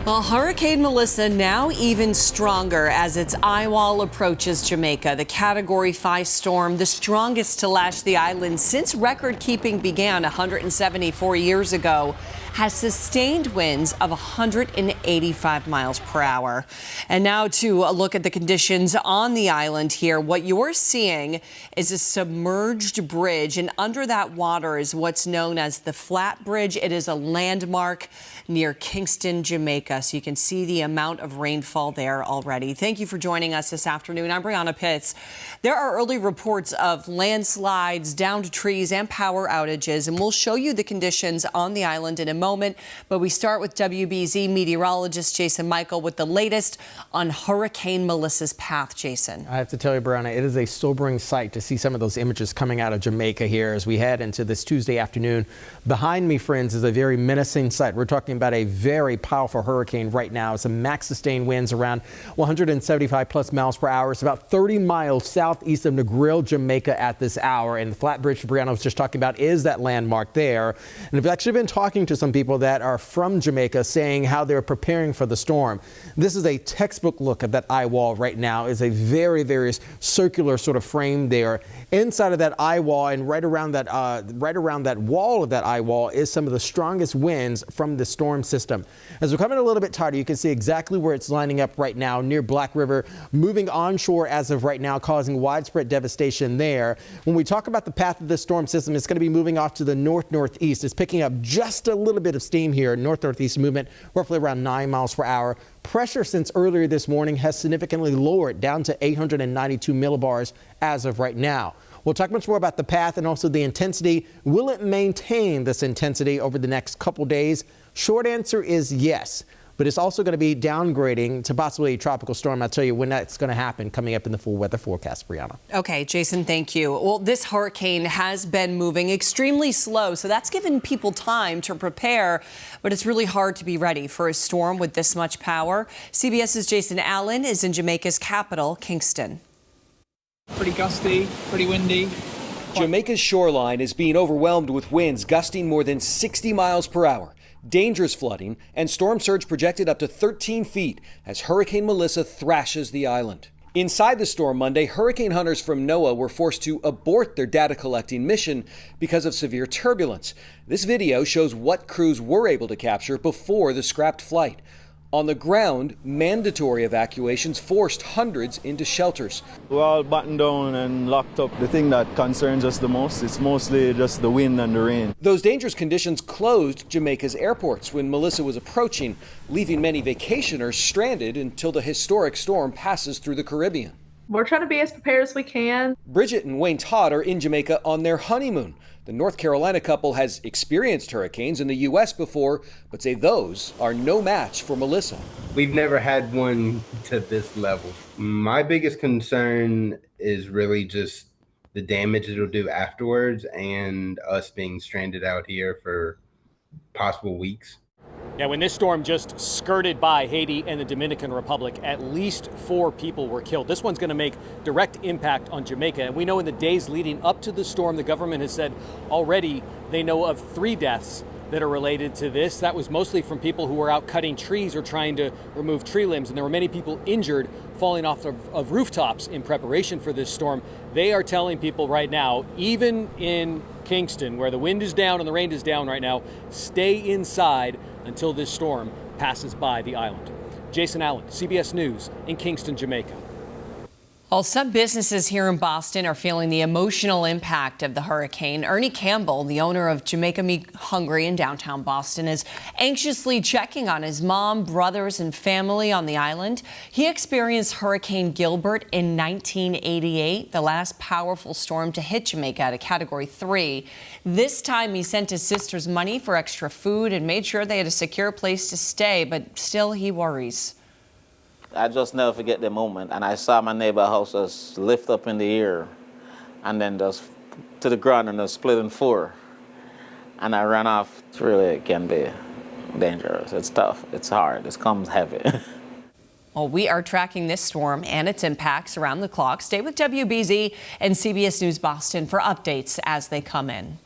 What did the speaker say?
Well, Hurricane Melissa now even stronger as its eye wall approaches Jamaica. The Category 5 storm, the strongest to lash the island since record keeping began 174 years ago, has sustained winds of 185 miles per hour. And now to a look at the conditions on the island here. What you're seeing is a submerged bridge, and under that water is what's known as the Flat Bridge. It is a landmark near Kingston, Jamaica. So you can see the amount of rainfall there already. Thank you for joining us this afternoon. I'm Brianna Pitts. There are early reports of landslides, downed trees, and power outages, and we'll show you the conditions on the island in a moment. But we start with WBZ meteorologist Jason Michael with the latest on Hurricane Melissa's path. Jason. I have to tell you, Brianna, it is a sobering sight to see some of those images coming out of Jamaica here as we head into this Tuesday afternoon. Behind me, friends, is a very menacing sight. We're talking about a very powerful hurricane right now. It's a max sustained winds around 175 plus miles per hour. It's about 30 miles southeast of Negril, Jamaica at this hour. And the Flat Bridge Brianna was just talking about is that landmark there. And we've actually been talking to some people that are from Jamaica saying how they're preparing for the storm. This is a textbook look at that eye wall right now. Is a very, very circular sort of frame there. Inside of that eye wall and right around that wall of that eye wall is some of the strongest winds from the storm system. As we're coming a little bit tighter, you can see exactly where it's lining up right now near Black River, moving onshore as of right now, causing widespread devastation there. When we talk about the path of this storm system, it's going to be moving off to the north-northeast. It's picking up just a little bit of steam here, north-northeast movement, roughly around 9 miles per hour. Pressure since earlier this morning has significantly lowered down to 892 millibars as of right now. We'll talk much more about the path and also the intensity. Will it maintain this intensity over the next couple days? Short answer is yes, but it's also going to be downgrading to possibly a tropical storm. I'll tell you when that's going to happen coming up in the full weather forecast, Brianna. Okay, Jason, thank you. Well, this hurricane has been moving extremely slow, so that's given people time to prepare, but it's really hard to be ready for a storm with this much power. CBS's Jason Allen is in Jamaica's capital, Kingston. Pretty gusty, pretty windy. Jamaica's shoreline is being overwhelmed with winds gusting more than 60 miles per hour. Dangerous flooding and storm surge projected up to 13 feet as Hurricane Melissa thrashes the island. Inside the storm Monday, hurricane hunters from NOAA were forced to abort their data collecting mission because of severe turbulence. This video shows what crews were able to capture before the scrapped flight. On the ground, mandatory evacuations forced hundreds into shelters. We're all battened down and locked up. The thing that concerns us the most is mostly just the wind and the rain. Those dangerous conditions closed Jamaica's airports when Melissa was approaching, leaving many vacationers stranded until the historic storm passes through the Caribbean. We're trying to be as prepared as we can. Bridget and Wayne Todd are in Jamaica on their honeymoon. The North Carolina couple has experienced hurricanes in the U.S. before, but say those are no match for Melissa. We've never had one to this level. My biggest concern is really just the damage it'll do afterwards and us being stranded out here for possible weeks. Yeah, when this storm just skirted by Haiti and the Dominican Republic, at least 4 people were killed. This one's going to make direct impact on Jamaica. And we know in the days leading up to the storm, the government has said already they know of 3 deaths that are related to this. That was mostly from people who were out cutting trees or trying to remove tree limbs. And there were many people injured falling off of rooftops in preparation for this storm. They are telling people right now, even in Kingston, where the wind is down and the rain is down right now, stay inside until this storm passes by the island. Jason Allen, CBS News in Kingston, Jamaica. Well, some businesses here in Boston are feeling the emotional impact of the hurricane. Ernie Campbell, the owner of Jamaica Me Hungry in downtown Boston, is anxiously checking on his mom, brothers, and family on the island. He experienced Hurricane Gilbert in 1988, the last powerful storm to hit Jamaica at a Category 3. This time, he sent his sisters money for extra food and made sure they had a secure place to stay, but still he worries. I just never forget the moment, and I saw my neighbor house just lift up in the air and then just to the ground and just split in 4. And I ran off. It's really, it can be dangerous. It's tough. It's hard. It comes heavy. Well, we are tracking this storm and its impacts around the clock. Stay with WBZ and CBS News Boston for updates as they come in.